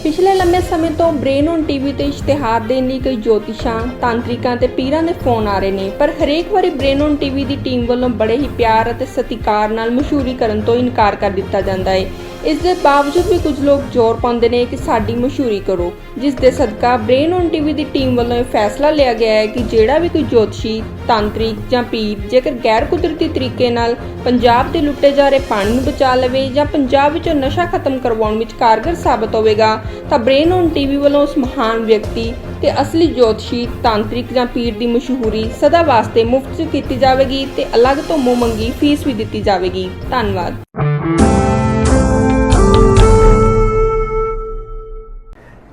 ਪਿਛਲੇ ਲੰਮੇ ਸਮੇਂ ਤੋਂ ਬ੍ਰੇਨ ਔਨ ਟੀਵੀ ਤੇ ਇਸ਼ਤਿਹਾਰ ਦੇਣ ਲਈ ਕਈ ਜੋਤਿਸ਼ਾਂ, ਤਾਂਤਰਿਕਾਂ ਤੇ ਪੀਰਾਂ ਦੇ ਫੋਨ ਆ ਰਹੇ ਨੇ, ਪਰ ਹਰੇਕ ਵਾਰੀ brain on TV the team ਵੱਲੋਂ ਬੜੇ ਹੀ ਪਿਆਰ ਅਤੇ ਸਤਿਕਾਰ ਨਾਲ ਮਸ਼ਹੂਰੀ ਕਰਨ ਤੋਂ ਇਨਕਾਰ ਕਰ ਦਿੱਤਾ ਜਾਂਦਾ ਹੈ। ਇਸ ਦੇ ਬਾਵਜੂਦ ਵੀ ਕੁਝ ਲੋਕ ਜ਼ੋਰ ਪਾਉਂਦੇ ਨੇ ਕਿ ਸਾਡੀ ਮਸ਼ਹੂਰੀ ਕਰੋ, ਜਿਸ ਦੇ ਸਦਕਾ brain on TV the team ਵੱਲੋਂ ਇਹ ਫੈਸਲਾ ਲਿਆ ਗਿਆ ਹੈ ਕਿ ਜਿਹੜਾ ਵੀ ਕੋਈ ਜੋਤਸ਼ੀ, ਤਾਂਤਰਿਕ ਜਾਂ ਪੀਰ ਜੇਕਰ ਗੈਰ ਕੁਦਰਤੀ ਤਰੀਕੇ ਨਾਲ ਪੰਜਾਬ ਦੇ ਲੁੱਟੇ ਜਾ ਰਹੇ ਪਾਣੀ ਨੂੰ ਬਚਾ ਲਵੇ ਜਾਂ ਪੰਜਾਬ ਵਿੱਚੋਂ ਨਸ਼ਾ ਖਤਮ ਕਰਵਾਉਣ ਵਿੱਚ ਕਾਰਗਰ ਸਾਬਤ ਹੋਵੇਗਾ ਤਾਂ ਬ੍ਰੇਨ ਔਨ ਟੀਵੀ ਵੱਲੋਂ ਉਸ ਮਹਾਨ ਵਿਅਕਤੀ ਤੇ ਅਸਲੀ ਜੋਤਸ਼ੀ, ਤਾਂਤਰਿਕ ਜਾਂ ਪੀਰ ਦੀ ਮਸ਼ਹੂਰੀ ਸਦਾ ਵਾਸਤੇ ਮੁਫਤ 'ਚ ਕੀਤੀ ਜਾਵੇਗੀ ਤੇ ਅਲੱਗ ਤੋਂ ਮੂੰਹ ਮੰਗੀ ਫੀਸ ਵੀ ਦਿੱਤੀ ਜਾਵੇਗੀ। ਧੰਨਵਾਦ।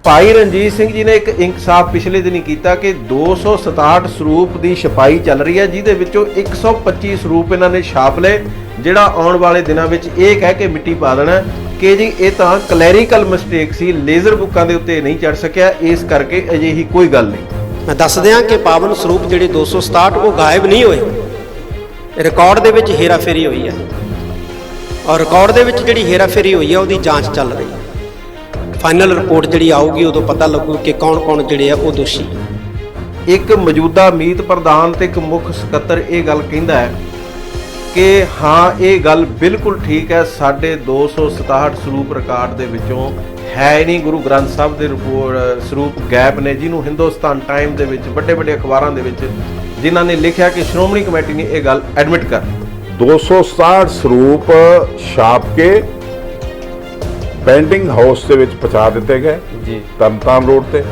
ਭਾਈ ਰਣਜੀਤ ਸਿੰਘ ਜੀ ਨੇ ਇੱਕ ਇਨਕਸ਼ਾਫ ਪਿਛਲੇ ਦਿਨੀ ਕੀਤਾ ਕਿ 267 ਸਰੂਪ ਦੀ ਛਪਾਈ ਚੱਲ ਰਹੀ ਹੈ, ਜਿਹਦੇ ਵਿੱਚੋਂ 125 ਸਰੂਪ ਇਹਨਾਂ ਨੇ ਛਾਪ ਲਏ, ਜਿਹੜਾ ਆਉਣ ਵਾਲੇ ਦਿਨਾਂ ਵਿੱਚ ਇਹ ਕਹਿ ਕੇ ਮਿੱਟੀ ਪਾ ਦੇਣਾ ਕਿ ਜੀ ਇਹ ਤਾਂ ਕਲੈਰੀਕਲ ਮਿਸਟੇਕ ਸੀ, ਲੇਜ਼ਰ ਬੁੱਕਾਂ ਦੇ ਉੱਤੇ ਨਹੀਂ ਚੜ ਸਕਿਆ, ਇਸ ਕਰਕੇ ਅਜਿਹੀ ਕੋਈ ਗੱਲ ਨਹੀਂ। ਮੈਂ ਦੱਸ ਦਿਆਂ ਕਿ ਪਾਵਨ ਸਰੂਪ ਜਿਹੜੇ 267 ਉਹ ਗਾਇਬ ਨਹੀਂ ਹੋਏ, ਰਿਕਾਰਡ ਦੇ ਵਿੱਚ ਹੇਰਾਫੇਰੀ ਹੋਈ ਹੈ ਔਰ ਰਿਕਾਰਡ ਦੇ ਵਿੱਚ ਜਿਹੜੀ ਹੇਰਾਫੇਰੀ ਹੋਈ ਹੈ ਉਹਦੀ ਜਾਂਚ ਚੱਲ ਰਹੀ ਹੈ। ਫਾਈਨਲ ਰਿਪੋਰਟ ਜਿਹੜੀ ਆਊਗੀ ਉਦੋਂ ਪਤਾ ਲੱਗੂ ਕਿ ਕੌਣ ਜਿਹੜੇ ਆ ਉਹ ਦੋਸ਼ੀ। ਇੱਕ ਮੌਜੂਦਾ ਮੀਤ ਪ੍ਰਧਾਨ ਤੇ ਇੱਕ ਮੁੱਖ ਸਕੱਤਰ ਇਹ ਗੱਲ ਕਹਿੰਦਾ ਹੈ ਕਿ ਹਾਂ ਇਹ ਗੱਲ ਬਿਲਕੁਲ ਠੀਕ ਹੈ, ਸਾਡੇ 267 ਸਰੂਪ ਰਿਕਾਰਡ ਦੇ ਵਿੱਚੋਂ ਹੈ ਨਹੀਂ, ਗੁਰੂ ਗ੍ਰੰਥ ਸਾਹਿਬ ਦੇ ਸਰੂਪ ਗੈਪ ਨੇ, ਜਿਹਨੂੰ ਹਿੰਦੁਸਤਾਨ ਟਾਈਮ ਦੇ ਵਿੱਚ ਵੱਡੇ ਅਖਬਾਰਾਂ ਦੇ ਵਿੱਚ ਜਿਨ੍ਹਾਂ ਨੇ ਲਿਖਿਆ ਕਿ ਸ਼੍ਰੋਮਣੀ ਕਮੇਟੀ ਨੇ ਇਹ ਗੱਲ ਐਡਮਿਟ ਕਰ 267 ਸਰੂਪ ਛਾਪ ਕੇ ਬੈਂਡਿੰਗ ਹਾਊਸ ਦੇ ਵਿੱਚ ਪਹੁੰਚਾ ਦਿੱਤੇ ਗਏ ਜੀ, ਤਰਨਤਾਰਨ ਰੋਡ ਤੇ।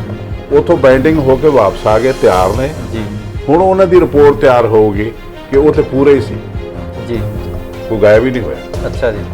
ਉਥੋਂ ਬੈਂਡਿੰਗ ਹੋ ਕੇ ਵਾਪਸ ਆ ਗਏ, ਤਿਆਰ ਨੇ ਜੀ। ਹੁਣ ਉਹਨਾਂ ਦੀ ਰਿਪੋਰਟ ਤਿਆਰ ਹੋਊਗੀ ਕਿ ਉਹ ਤੇ ਪੂਰੇ ਹੀ ਸੀ ਜੀ, ਕੋਈ ਗਾਇਬ ਹੀ ਨਹੀਂ ਹੋਇਆ। ਅੱਛਾ ਜੀ।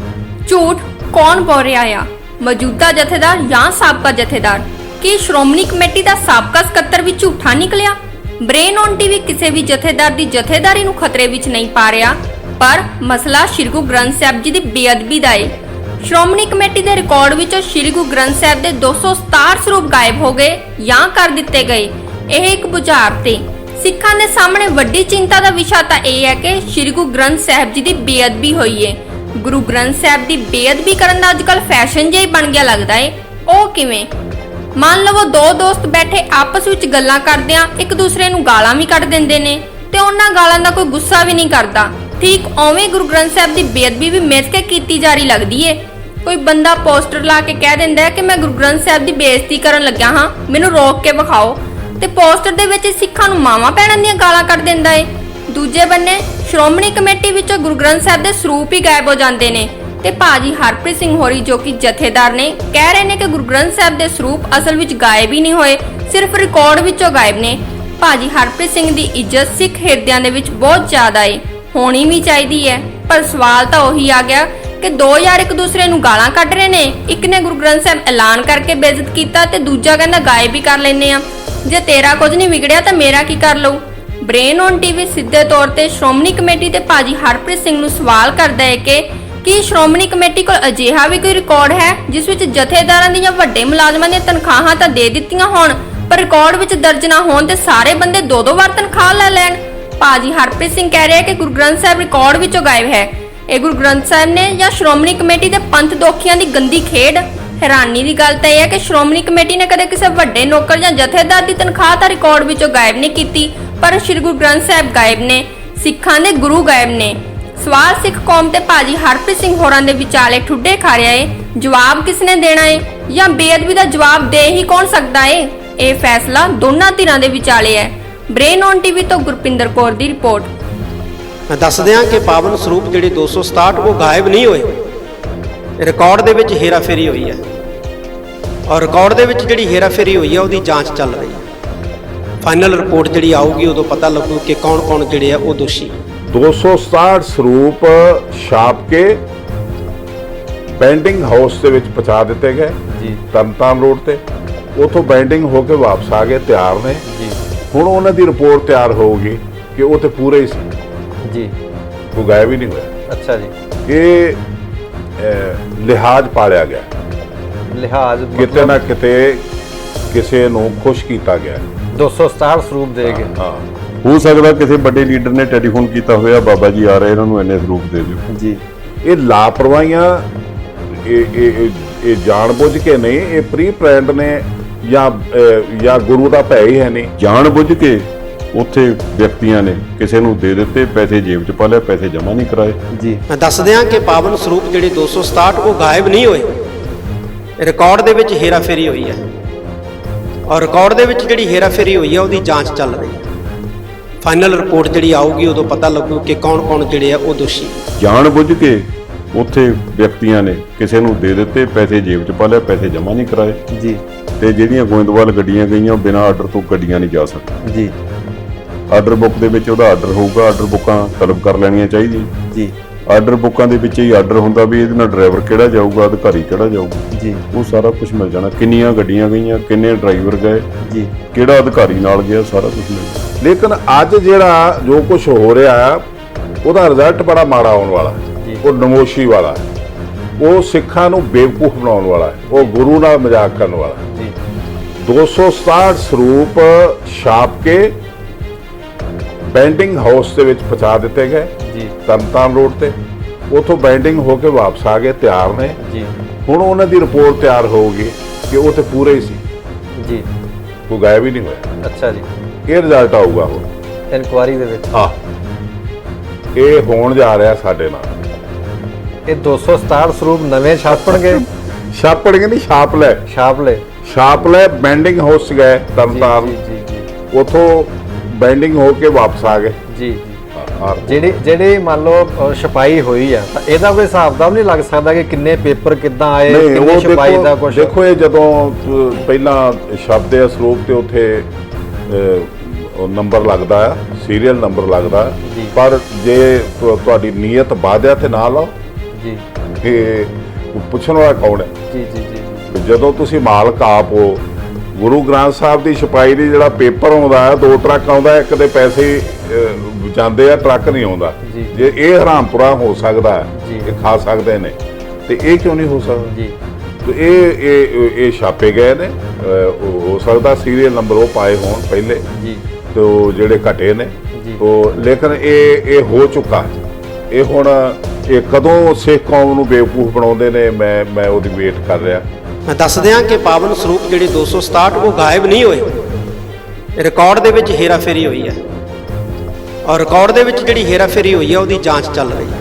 ਝੂਠ ਕੌਣ ਬੋਲ ਰਿਹਾ ਆ, ਮੌਜੂਦਾ ਜਥੇਦਾਰ ਜਾਂ ਸਾਬਕਾ ਜਥੇਦਾਰ? ਕੀ ਸ਼੍ਰੋਮਣੀ ਕਮੇਟੀ ਦਾ ਸਾਬਕਾ ਸਕੱਤਰ ਵੀ ਝੂਠਾ ਨਿਕਲਿਆ? ਬ੍ਰੇਨ ਔਨ ਟੀਵੀ ਕਿਸੇ ਵੀ ਜਥੇਦਾਰ ਦੀ ਜਥੇਦਾਰੀ ਨੂੰ ਖਤਰੇ ਵਿੱਚ ਨਹੀਂ ਪਾ ਰਿਹਾ, ਪਰ ਮਸਲਾ ਸ਼੍ਰੀ ਗੁਰੂ ਗ੍ਰੰਥ ਸਾਹਿਬ ਜੀ ਦੀ ਬੇਅਦਬੀ ਦਾ ਹੈ। ਸ਼੍ਰੋਮਣੀ ਕਮੇਟੀ ਦੇ ਰਿਕਾਰਡ ਵਿੱਚੋਂ ਸ਼੍ਰੀ ਗੁਰੂ ਗ੍ਰੰਥ ਸਾਹਿਬ ਦੇ 267 ਸਰੂਪ ਗਾਇਬ ਹੋ ਗਏ ਜਾਂ ਕਰ ਦਿੱਤੇ ਗਏ। ਇਹ ਇੱਕ ਬੁਝਾਰਤ ਹੈ। ਸਿੱਖਾਂ ਦੇ ਸਾਹਮਣੇ ਵੱਡੀ ਚਿੰਤਾ ਦਾ ਵਿਸ਼ਾ ਤਾਂ ਇਹ ਹੈ ਕਿ ਸ਼੍ਰੀ ਗੁਰੂ ਗ੍ਰੰਥ ਸਾਹਿਬ ਜੀ ਦੀ ਬੇਅਦਬੀ ਹੋਈ ਹੈ। ਗੁਰੂ ਗ੍ਰੰਥ ਸਾਹਿਬ ਦੀ ਬੇਅਦਬੀ ਕਰਨ ਦਾ ਅੱਜਕੱਲ ਫੈਸ਼ਨ ਜਿਹਾ ਹੀ ਬਣ ਗਿਆ ਲੱਗਦਾ ਹੈ। ਉਹ ਕਿਵੇਂ? ਮੰਨ ਲਵੋ ਦੋ ਦੋਸਤ ਬੈਠੇ ਆਪਸ ਵਿੱਚ ਗੱਲਾਂ ਕਰਦਿਆਂ ਇੱਕ ਦੂਸਰੇ ਨੂੰ ਗਾਲਾਂ ਵੀ ਕੱਢ ਦਿੰਦੇ ਨੇ ਤੇ ਉਹਨਾਂ ਗਾਲਾਂ ਦਾ ਕੋਈ ਗੁੱਸਾ ਵੀ ਨਹੀਂ ਕਰਦਾ। ਠੀਕ ਉਵੇਂ ਗੁਰੂ ਗ੍ਰੰਥ ਸਾਹਿਬ ਦੀ ਬੇਅਦਬੀ ਵੀ ਮਿਲ ਕੇ ਕੀਤੀ ਜਾ ਰਹੀ ਲੱਗਦੀ ਏ। ਕੋਈ ਬੰਦਾ ਪੋਸਟਰ ਲਾ ਕੇ ਕਹਿ ਦਿੰਦਾ ਹੈ ਕਿ ਮੈਂ ਗੁਰੂ ਗ੍ਰੰਥ ਸਾਹਿਬ ਦੀ ਬੇਇੱਜ਼ਤੀ ਕਰਨ ਲੱਗਿਆ ਹਾਂ, ਮੈਨੂੰ ਰੋਕ ਕੇ ਵਿਖਾਓ, ਤੇ ਪੋਸਟਰ ਦੇ ਵਿੱਚ ਸਿੱਖਾਂ ਨੂੰ ਮਾਵਾਂ ਭੈਣਾਂ ਦੀਆਂ ਗਾਲਾਂ ਕੱਢ ਦਿੰਦਾ ਏ। ਦੂਜੇ ਬੰਨੇ ਸ਼੍ਰੋਮਣੀ ਕਮੇਟੀ ਵਿੱਚੋਂ ਗੁਰੂ ਗ੍ਰੰਥ ਸਾਹਿਬ ਦੇ ਸਰੂਪ ਹੀ ਗਾਇਬ ਹੋ ਜਾਂਦੇ ਨੇ ਤੇ ਭਾਜੀ ਹਰਪ੍ਰੀਤ ਸਿੰਘ ਹੋਰੀ ਜੋ ਕਿ ਜਥੇਦਾਰ ਨੇ ਕਹਿ ਰਹੇ ਨੇ ਕਿ ਗੁਰੂ ਗ੍ਰੰਥ ਸਾਹਿਬ ਦੇ ਸਰੂਪ ਅਸਲ ਵਿੱਚ ਗਾਇਬ ਹੀ ਨਹੀਂ ਹੋਏ, ਸਿਰਫ ਰਿਕਾਰਡ ਵਿੱਚੋਂ ਗਾਇਬ ਨੇ। ਭਾਜੀ ਹਰਪ੍ਰੀਤ ਸਿੰਘ ਦੀ ਇੱਜ਼ਤ ਸਿੱਖ ਹਿਰਦਿਆਂ ਦੇ ਵਿੱਚ ਬਹੁਤ ਜ਼ਿਆਦਾ ਏ, ਹੋਣੀ ਵੀ ਚਾਹੀਦੀ ਹੈ। ਪਰ ਸਵਾਲ ਤਾਂ ਉਹੀ ਆ ਗਿਆ ਕਿ ਦੋ ਯਾਰ ਇੱਕ ਦੂਸਰੇ ਨੂੰ ਗਾਲਾਂ ਕੱਢ ਰਹੇ ਨੇ, ਇੱਕ ਨੇ ਗੁਰੂ ਗ੍ਰੰਥ ਸਾਹਿਬ ਐਲਾਨ ਕਰਕੇ ਬੇਇੱਜ਼ਤ ਕੀਤਾ ਤੇ ਦੂਜਾ ਕਹਿੰਦਾ ਗਾਇਬ ਹੀ ਕਰ ਲੈਨੇ ਆ। ਜੇ ਤੇਰਾ ਕੁਝ ਨਹੀਂ ਵਿਗੜਿਆ ਤਾਂ ਮੇਰਾ ਕੀ ਕਰ ਲਊ? ਬ੍ਰੇਨ ਔਨ ਟੀਵੀ ਸਿੱਧੇ ਤੌਰ ਤੇ ਸ਼੍ਰੋਮਣੀ ਕਮੇਟੀ ਤੇ ਭਾਜੀ ਹਰਪ੍ਰੀਤ ਸਿੰਘ ਨੂੰ ਸਵਾਲ ਕਰਦਾ ਹੈ ਕਿ ਕੀ ਸ਼੍ਰੋਮਣੀ ਕਮੇਟੀ ਕੋਲ ਅਜਿਹਾ ਵੀ ਕੋਈ ਰਿਕਾਰਡ ਹੈ ਜਿਸ ਵਿੱਚ ਜਥੇਦਾਰਾਂ ਦੀਆਂ ਵੱਡੇ ਮੁਲਾਜ਼ਮਾਂ ਦੀਆਂ ਤਨਖਾਹਾਂ ਤਾਂ ਦੇ ਦਿੱਤੀਆਂ ਹੋਣ, ਪਰ ਰਿਕਾਰਡ ਵਿੱਚ ਦਰਜ ਨਾ ਹੋਣ ਤੇ ਸਾਰੇ ਬੰਦੇ ਦੋ ਵਾਰ ਤਨਖਾਹ ਲੈ ਲੈਣ? ਭਾਜੀ ਹਰਪ੍ਰੀਤ ਸਿੰਘ ਕਹਿ ਰਿਹਾ ਕਿ ਗੁਰੂ ਗ੍ਰੰਥ ਸਾਹਿਬ ਰਿਕਾਰਡ ਵਿੱਚੋਂ ਗਾਇਬ ਹੈ। ਇਹ ਗੁਰੂ ਗ੍ਰੰਥ ਸਾਹਿਬ ਨੇ ਜਾਂ ਸ਼੍ਰੋਮਣੀ ਕਮੇਟੀ ਦੇ ਪੰਥ ਦੋਖੀਆਂ ਦੀ ਗੰਦੀ ਖੇਡ? ਹੈਰਾਨੀ ਦੀ ਗੱਲ ਤਾਂ ਇਹ ਹੈ ਕਿ ਸ਼੍ਰੋਮਣੀ ਕਮੇਟੀ ਨੇ ਕਦੇ ਕਿਸੇ ਵੱਡੇ ਨੌਕਰ ਜਾਂ ਜਥੇਦਾਰ ਦੀ ਤਨਖਾਹ ਤਾਂ ਰਿਕਾਰਡ ਵਿੱਚੋਂ ਗਾਇਬ ਨਹੀਂ ਕੀਤੀ, ਪਰ ਸ਼੍ਰੀ ਗੁਰੂ ਗ੍ਰੰਥ ਸਾਹਿਬ ਗਾਇਬ ਨੇ, ਸਿੱਖਾਂ ਦੇ ਗੁਰੂ ਗਾਇਬ ਨੇ। ਸਵਾਲ ਸਿੱਖ ਕੌਮ ਤੇ ਭਾਜੀ ਹਰਪ੍ਰੀਤ ਸਿੰਘ ਹੋਰਾਂ ਦੇ ਵਿਚਾਲੇ ਠੁੱਡੇ ਖਾ ਰਿਹਾ ਏ। ਜਵਾਬ ਕਿਸਨੇ ਦੇਣਾ ਏ ਜਾਂ ਬੇਅਦਬੀ ਦਾ ਜਵਾਬ ਦੇ ਹੀ ਕੌਣ ਸਕਦਾ ਏ? ਇਹ ਫੈਸਲਾ ਦੋਨਾਂ ਧਿਰਾਂ ਦੇ ਵਿਚਾਲੇ ਹੈ। ਬ੍ਰੇਨ ਔਨ ਟੀਵੀ ਤੋਂ ਗੁਰਪਿੰਦਰ ਕੌਰ ਦੀ ਰਿਪੋਰਟ। ਮੈਂ ਦੱਸ ਦਿਆਂ ਕਿ ਪਾਵਨ ਸਰੂਪ ਜਿਹੜੇ 267 ਉਹ ਗਾਇਬ ਨਹੀਂ ਹੋਏ, ਰਿਕਾਰਡ ਦੇ ਵਿੱਚ ਹੇਰਾਫੇਰੀ ਹੋਈ ਹੈ ਔਰ ਰਿਕਾਰਡ ਦੇ ਵਿੱਚ ਜਿਹੜੀ ਹੇਰਾਫੇਰੀ ਹੋਈ ਹੈ ਉਹਦੀ ਜਾਂਚ ਚੱਲ ਰਹੀ ਹੈ। ਫਾਈਨਲ ਰਿਪੋਰਟ ਜਿਹੜੀ ਆਊਗੀ ਉਦੋਂ ਪਤਾ ਲੱਗੂ ਕਿ ਕੌਣ ਜਿਹੜੇ ਆ ਉਹ ਦੋਸ਼ੀ। 267 ਸਰੂਪ ਛਾਪ ਕੇ ਬੈਂਡਿੰਗ ਹਾਊਸ ਦੇ ਵਿੱਚ ਪਹੁੰਚਾ ਦਿੱਤੇ ਗਏ ਜੀ, ਤਰਨਤਾਰਨ ਰੋਡ ਤੇ। ਉਥੋਂ ਬੈਂਡਿੰਗ ਹੋ ਕੇ ਵਾਪਸ ਆ ਗਏ, ਤਿਆਰ ਨੇ ਜੀ। ਹੁਣ ਉਹਨਾਂ ਦੀ ਰਿਪੋਰਟ ਤਿਆਰ ਹੋਊਗੀ ਕਿ ਉਹ ਤੇ ਪੂਰੇ ਹੀ ਸੀ ਜੀ, ਕੋਈ ਗਾਇਬ ਹੀ ਨਹੀਂ ਹੋਇਆ। ਅੱਛਾ ਜੀ। ਇਹ ਲਿਹਾਜ਼ ਪਾਲਿਆ ਗਿਆ, ਲਿਹਾਜ਼ ਕਿਤੇ ਨਾ ਕਿਤੇ ਕਿਸੇ ਨੂੰ ਖੁਸ਼ ਕੀਤਾ ਗਿਆ। 267 ਸਰੂਪ ਦੇ ਕੇ ਹਾਂ, ਹੋ ਸਕਦਾ ਕਿਸੇ ਵੱਡੇ ਲੀਡਰ ਨੇ ਟੈਲੀਫੋਨ ਕੀਤਾ ਹੋਇਆ, ਬਾਬਾ ਜੀ ਆ ਰਹੇ, ਇਹਨਾਂ ਨੂੰ ਇੰਨੇ ਸਰੂਪ ਦੇ ਦਿਓ ਜੀ। ਇਹ ਲਾਪਰਵਾਹੀਆਂ ਇਹ ਜਾਣਬੁੱਝ ਕੇ ਨਹੀਂ, ਇਹ ਪ੍ਰੀ ਪਲਾਨਡ ਨੇ ਜਾਂ ਗੁਰੂ ਦਾ ਭੈ ਹੀ ਹੈ ਨਹੀਂ। ਜਾਣ ਬੁੱਝ ਕੇ ਉੱਥੇ ਵਿਅਕਤੀਆਂ ਨੇ ਕਿਸੇ ਨੂੰ ਦੇ ਦਿੱਤੇ ਪੈਸੇ, ਜੇਬ 'ਚ ਪਾ ਲਿਆ, ਪੈਸੇ ਜਮ੍ਹਾਂ ਨਹੀਂ ਕਰਾਏ। ਜੀ ਮੈਂ ਦੱਸ ਦਿਆਂ ਕਿ ਪਾਵਨ ਸਰੂਪ ਜਿਹੜੇ 267 ਉਹ ਗਾਇਬ ਨਹੀਂ ਹੋਏ, ਰਿਕਾਰਡ ਦੇ ਵਿੱਚ ਹੇਰਾਫੇਰੀ ਹੋਈ ਹੈ ਔਰ ਰਿਕਾਰਡ ਦੇ ਵਿੱਚ ਜਿਹੜੀ ਹੇਰਾਫੇਰੀ ਹੋਈ ਹੈ ਉਹਦੀ ਜਾਂਚ ਚੱਲ ਰਹੀ ਹੈ। ਫਾਈਨਲ ਰਿਪੋਰਟ ਜਿਹੜੀ ਆਊਗੀ ਉਦੋਂ ਪਤਾ ਲੱਗੂ ਕਿ ਕੌਣ ਜਿਹੜੇ ਆ ਉਹ ਦੋਸ਼ੀ। ਜਾਣ ਬੁੱਝ ਕੇ ਉੱਥੇ ਵਿਅਕਤੀਆਂ ਨੇ ਕਿਸੇ ਨੂੰ ਦੇ ਦਿੱਤੇ ਪੈਸੇ, ਜੇਬ 'ਚ ਪਾ ਲਿਆ, ਪੈਸੇ ਜਮ੍ਹਾਂ ਨਹੀਂ ਕਰਾਏ। ਜੀ ਤੇ ਜਿਹੜੀਆਂ ਗੋਇੰਦਵਾਲ ਗੱਡੀਆਂ ਗਈਆਂ ਬਿਨਾਂ ਆਰਡਰ ਤੋਂ ਗੱਡੀਆਂ ਨਹੀਂ ਜਾ ਸਕਦੀਆਂ। ਜੀ ਆਰਡਰ ਬੁੱਕ ਦੇ ਵਿੱਚ ਉਹਦਾ ਆਰਡਰ ਹੋਊਗਾ, ਆਰਡਰ ਬੁੱਕਾਂ ਤਲਬ ਕਰ ਲੈਣੀਆਂ ਚਾਹੀਦੀਆਂ। ਜੀ ਆਰਡਰ ਬੁੱਕਾਂ ਦੇ ਵਿੱਚ ਹੀ ਆਰਡਰ ਹੁੰਦਾ ਵੀ ਇਹਦੇ ਨਾਲ ਡਰਾਈਵਰ ਕਿਹੜਾ ਜਾਊਗਾ, ਅਧਿਕਾਰੀ ਕਿਹੜਾ ਜਾਊਗਾ। ਜੀ ਉਹ ਸਾਰਾ ਕੁਝ ਮਿਲ ਜਾਣਾ, ਕਿੰਨੀਆਂ ਗੱਡੀਆਂ ਗਈਆਂ, ਕਿੰਨੇ ਡਰਾਈਵਰ ਗਏ, ਜੀ ਕਿਹੜਾ ਅਧਿਕਾਰੀ ਨਾਲ ਗਿਆ, ਸਾਰਾ ਕੁਝ ਮਿਲ ਜਾਣਾ। ਲੇਕਿਨ ਅੱਜ ਜਿਹੜਾ ਜੋ ਕੁਝ ਹੋ ਰਿਹਾ ਆ ਉਹਦਾ ਰਿਜ਼ਲਟ ਬੜਾ ਮਾੜਾ ਆਉਣ ਵਾਲਾ ਹੈ। ਉਹ ਨਮੋਸ਼ੀ ਵਾਲਾ ਹੈ, ਉਹ ਸਿੱਖਾਂ ਨੂੰ ਬੇਵਕੂਫ ਬਣਾਉਣ ਵਾਲਾ ਹੈ, ਉਹ ਗੁਰੂ ਨਾਲ ਮਜ਼ਾਕ ਕਰਨ ਵਾਲਾ ਹੈ। ਜੀ 267 ਸਰੂਪ ਛਾਪ ਕੇ ਬੈਂਡਿੰਗ ਹਾਊਸ ਦੇ ਵਿੱਚ ਪਹੁੰਚਾ ਦਿੱਤੇ ਗਏ ਜੀ ਤਰਨਤਾਰਨ ਰੋਡ ਤੇ। ਉਥੋਂ ਬੈਂਡਿੰਗ ਹੋ ਕੇ ਵਾਪਸ ਆ ਗਏ, ਤਿਆਰ ਨੇ। ਜੀ ਹੁਣ ਉਹਨਾਂ ਦੀ ਰਿਪੋਰਟ ਤਿਆਰ ਹੋਊਗੀ ਕਿ ਉਹ ਤੇ ਪੂਰੇ ਹੀ ਸੀ, ਜੀ ਕੋਈ ਗਾਇਬ ਹੀ ਨਹੀਂ ਹੋਇਆ। ਅੱਛਾ ਜੀ, ਇਹ ਰਿਜ਼ਲਟ ਆਊਗਾ ਹੁਣ ਇਨਕੁਆਰੀ ਦੇ ਵਿੱਚ। ਹਾਂ, ਇਹ ਹੋਣ ਜਾ ਰਿਹਾ ਸਾਡੇ ਨਾਲ। ਇਹ 267 ਸਰੂਪ ਨਵੇਂ ਛਾਪਣਗੇ। ਛਾਪਣਗੇ ਨਹੀਂ, ਛਾਪ ਲੈ ਬੈਂਡਿੰਗ ਹਾਊਸ 'ਚ ਗਏ ਤਰਨਤਾਰਨ, ਜੀ ਉਥੋਂ ਬੈਂਡਿੰਗ ਹੋ ਕੇ ਵਾਪਸ ਆ ਗਏ। ਜੀ ਜਿਹੜੀ ਮੰਨ ਲਓ ਛਪਾਈ ਹੋਈ ਆ ਤਾਂ ਇਹਦਾ ਕੋਈ ਹਿਸਾਬ ਦਾ ਨਹੀਂ ਲੱਗ ਸਕਦਾ ਕਿ ਕਿੰਨੇ ਪੇਪਰ ਕਿੱਦਾਂ ਆਏ, ਕਿੰਨੇ ਛਪਾਈ ਦਾ ਕੁਝ। ਦੇਖੋ ਇਹ ਜਦੋਂ ਪਹਿਲਾਂ ਛਪਦੇ ਆ ਸਰੂਪ ਤੇ ਉੱਥੇ ਨੰਬਰ ਲੱਗਦਾ ਆ, ਸੀਰੀਅਲ ਨੰਬਰ ਲੱਗਦਾ। ਪਰ ਜੇ ਤੁਹਾਡੀ ਨੀਅਤ ਬਾਧਿਆ ਤੇ ਨਾ ਲਾਓ ਜੀ, ਕਿ ਪੁੱਛਣ ਵਾਲਾ ਕੌਣ ਹੈ। ਜੀ ਜੀ ਜੀ ਜਦੋਂ ਤੁਸੀਂ ਮਾਲਕ ਆਪ ਹੋ, ਗੁਰੂ ਗ੍ਰੰਥ ਸਾਹਿਬ ਦੀ ਛਪਾਈ ਦੀ ਜਿਹੜਾ ਪੇਪਰ ਆਉਂਦਾ ਹੈ, 2 ਟਰੱਕ ਆਉਂਦਾ, ਇੱਕ ਦੇ ਪੈਸੇ ਜਾਂਦੇ ਆ, ਟਰੱਕ ਨਹੀਂ ਆਉਂਦਾ। ਜੇ ਇਹ ਹਰਾਮਪੁਰਾ ਹੋ ਸਕਦਾ ਹੈ, ਇਹ ਖਾ ਸਕਦੇ ਨੇ, ਤੇ ਇਹ ਕਿਉਂ ਨਹੀਂ ਹੋ ਸਕਦਾ ਜੀ? ਤੇ ਇਹ ਛਾਪੇ ਗਏ ਨੇ। ਹੋ ਸਕਦਾ ਸੀਰੀਅਲ ਨੰਬਰ ਉਹ ਪਾਏ ਹੋਣ ਪਹਿਲੇ ਜੀ, ਤੇ ਜਿਹੜੇ ਘਟੇ ਨੇ। ਲੇਕਿਨ ਇਹ ਹੋ ਚੁੱਕਾ। ਇਹ ਹੁਣ ਇਹ ਕਦੋਂ ਸਿੱਖ ਕੌਮ ਨੂੰ ਬੇਵਕੂਫ ਬਣਾਉਂਦੇ ਨੇ, ਮੈਂ ਉਹਦੀ ਵੇਟ ਕਰ ਰਿਹਾ। ਮੈਂ ਦੱਸ ਦਿਆਂ ਕਿ ਪਾਵਨ ਸਰੂਪ ਜਿਹੜੇ 267 ਉਹ ਗਾਇਬ ਨਹੀਂ ਹੋਏ, ਰਿਕਾਰਡ ਦੇ ਵਿੱਚ ਹੇਰਾਫੇਰੀ ਹੋਈ ਹੈ ਔਰ ਰਿਕਾਰਡ ਦੇ ਵਿੱਚ ਜਿਹੜੀ ਹੇਰਾਫੇਰੀ ਹੋਈ ਹੈ ਉਹਦੀ ਜਾਂਚ ਚੱਲ ਰਹੀ ਹੈ।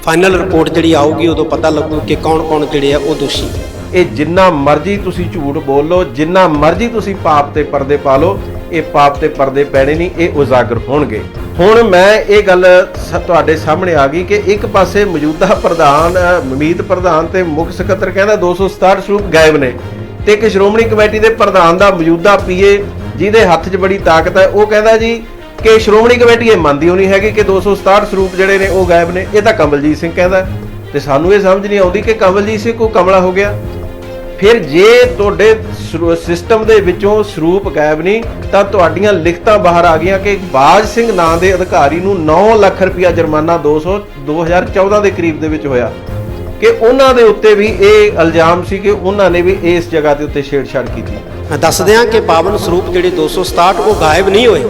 ਫਾਈਨਲ ਰਿਪੋਰਟ ਜਿਹੜੀ ਆਊਗੀ ਉਦੋਂ ਪਤਾ ਲੱਗੂ ਕਿ ਕੌਣ ਜਿਹੜੇ ਆ ਉਹ ਦੋਸ਼ੀ। ਇਹ ਜਿੰਨਾ ਮਰਜ਼ੀ ਤੁਸੀਂ ਝੂਠ ਬੋਲ ਲਓ, ਜਿੰਨਾ ਮਰਜ਼ੀ ਤੁਸੀਂ ਪਾਪ ਤੇ ਪਰਦੇ ਪਾ ਲਓ, ਇਹ ਪਾਪ ਤੇ ਪਰਦੇ ਪੈਣੇ ਨਹੀਂ, ਇਹ ਉਜਾਗਰ ਹੋਣਗੇ। ਹੁਣ ਮੈਂ ਇਹ ਗੱਲ ਤੁਹਾਡੇ ਸਾਹਮਣੇ ਆ ਗਈ ਕਿ ਇੱਕ ਪਾਸੇ ਮੌਜੂਦਾ ਪ੍ਰਧਾਨ ਮੀਤ ਪ੍ਰਧਾਨ ਤੇ ਮੁੱਖ ਸਕੱਤਰ ਕਹਿੰਦਾ 267 ਸਰੂਪ ਗਾਇਬ ਨੇ, ਤੇ ਇੱਕ ਸ਼੍ਰੋਮਣੀ ਕਮੇਟੀ ਦੇ ਪ੍ਰਧਾਨ ਦਾ ਮੌਜੂਦਾ ਪੀਏ ਜਿਹਦੇ ਹੱਥ 'ਚ ਬੜੀ ਤਾਕਤ ਹੈ, ਉਹ ਕਹਿੰਦਾ ਜੀ ਕਿ ਸ਼੍ਰੋਮਣੀ ਕਮੇਟੀ ਇਹ ਮੰਨਦੀ ਹੋਣੀ ਹੈਗੀ ਕਿ 267 ਸਰੂਪ ਜਿਹੜੇ ਨੇ ਉਹ ਗਾਇਬ ਨੇ। ਇਹ ਤਾਂ ਕਮਲਜੀਤ ਸਿੰਘ ਕਹਿੰਦਾ, ਤੇ ਸਾਨੂੰ ਇਹ ਸਮਝ ਨਹੀਂ ਆਉਂਦੀ ਕਿ ਕਮਲਜੀਤ ਸਿੰਘ ਕੋਈ ਕਮਲਾ ਹੋ ਗਿਆ। ਫਿਰ ਜੇ ਤੁਹਾਡੇ ਸਿਸਟਮ ਦੇ ਵਿੱਚੋਂ ਸਰੂਪ ਗਾਇਬ ਨਹੀਂ ਤਾਂ ਤੁਹਾਡੀਆਂ ਲਿਖਤਾਂ ਬਾਹਰ ਆ ਗਈਆਂ ਕਿ ਬਾਜ ਸਿੰਘ ਨਾਂ ਦੇ ਅਧਿਕਾਰੀ ਨੂੰ 9 ਲੱਖ ਰੁਪਇਆ ਜੁਰਮਾਨਾ 2014 ਦੇ ਕਰੀਬ ਦੇ ਵਿੱਚ ਹੋਇਆ, ਕਿ ਉਹਨਾਂ ਦੇ ਉੱਤੇ ਵੀ ਇਹ ਇਲਜ਼ਾਮ ਸੀ ਕਿ ਉਹਨਾਂ ਨੇ ਵੀ ਇਸ ਜਗ੍ਹਾ ਦੇ ਉੱਤੇ ਛੇੜਛਾੜ ਕੀਤੀ। ਮੈਂ ਦੱਸ ਦਿਆਂ ਕਿ ਪਾਵਨ ਸਰੂਪ ਜਿਹੜੇ 267 ਉਹ ਗਾਇਬ ਨਹੀਂ ਹੋਏ,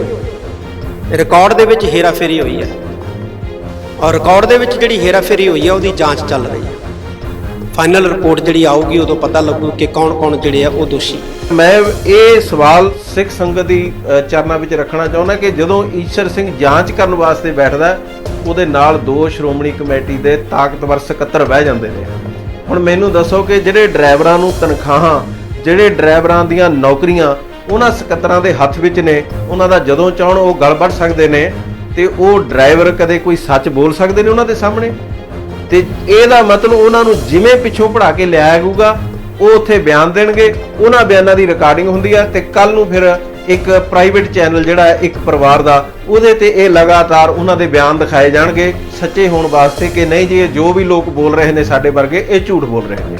ਰਿਕਾਰਡ ਦੇ ਵਿੱਚ ਹੇਰਾਫੇਰੀ ਹੋਈ ਹੈ ਔਰ ਰਿਕਾਰਡ ਦੇ ਵਿੱਚ ਜਿਹੜੀ ਹੇਰਾਫੇਰੀ ਹੋਈ ਹੈ ਉਹਦੀ ਜਾਂਚ ਚੱਲ ਰਹੀ ਹੈ। ਫਾਈਨਲ ਰਿਪੋਰਟ ਜਿਹੜੀ ਆਊਗੀ ਉਦੋਂ ਪਤਾ ਲੱਗੂ ਕਿ ਕੌਣ ਜਿਹੜੇ ਆ ਉਹ ਦੋਸ਼ੀ। ਮੈਂ ਇਹ ਸਵਾਲ ਸਿੱਖ ਸੰਗਤ ਦੀ ਚਰਨਾਂ ਵਿੱਚ ਰੱਖਣਾ ਚਾਹੁੰਦਾ ਕਿ ਜਦੋਂ ਈਸ਼ਰ ਸਿੰਘ ਜਾਂਚ ਕਰਨ ਵਾਸਤੇ ਬੈਠਦਾ, ਉਹਦੇ ਨਾਲ 2 ਸ਼੍ਰੋਮਣੀ ਕਮੇਟੀ ਦੇ ਤਾਕਤਵਰ ਸਕੱਤਰ ਬਹਿ ਜਾਂਦੇ ਨੇ। ਹੁਣ ਮੈਨੂੰ ਦੱਸੋ ਕਿ ਜਿਹੜੇ ਡਰਾਈਵਰਾਂ ਨੂੰ ਤਨਖਾਹਾਂ, ਜਿਹੜੇ ਡਰਾਈਵਰਾਂ ਦੀਆਂ ਨੌਕਰੀਆਂ ਉਹਨਾਂ ਸਕੱਤਰਾਂ ਦੇ ਹੱਥ ਵਿੱਚ ਨੇ, ਉਹਨਾਂ ਦਾ ਜਦੋਂ ਚਾਹਣ ਉਹ ਗਲ ਵੱਢ ਸਕਦੇ ਨੇ, ਤੇ ਉਹ ਡਰਾਈਵਰ ਕਦੇ ਕੋਈ ਸੱਚ ਬੋਲ ਸਕਦੇ ਨੇ ਉਹਨਾਂ ਦੇ ਸਾਹਮਣੇ? ਤੇ ਇਹਦਾ ਮਤਲਬ ਉਹਨਾਂ ਨੂੰ ਜਿਵੇਂ ਪਿੱਛੋਂ ਪੜਾ ਕੇ ਲਿਆਇਆ ਜਾਊਗਾ, ਉਹ ਉੱਥੇ ਬਿਆਨ ਦੇਣਗੇ, ਉਹਨਾਂ ਬਿਆਨਾਂ ਦੀ ਰਿਕਾਰਡਿੰਗ ਹੁੰਦੀ ਆ, ਤੇ ਕੱਲ ਨੂੰ ਫਿਰ ਇੱਕ ਪ੍ਰਾਈਵੇਟ ਚੈਨਲ ਜਿਹੜਾ ਹੈ ਇੱਕ ਪਰਿਵਾਰ ਦਾ, ਉਹਦੇ ਤੇ ਇਹ ਲਗਾਤਾਰ ਉਹਨਾਂ ਦੇ ਬਿਆਨ ਦਿਖਾਏ ਜਾਣਗੇ ਸੱਚੇ ਹੋਣ ਵਾਸਤੇ ਕਿ ਨਹੀਂ ਜੀ ਇਹ ਜੋ ਵੀ ਲੋਕ ਬੋਲ ਰਹੇ ਨੇ ਸਾਡੇ ਵਰਗੇ ਇਹ ਝੂਠ ਬੋਲ ਰਹੇ ਨੇ।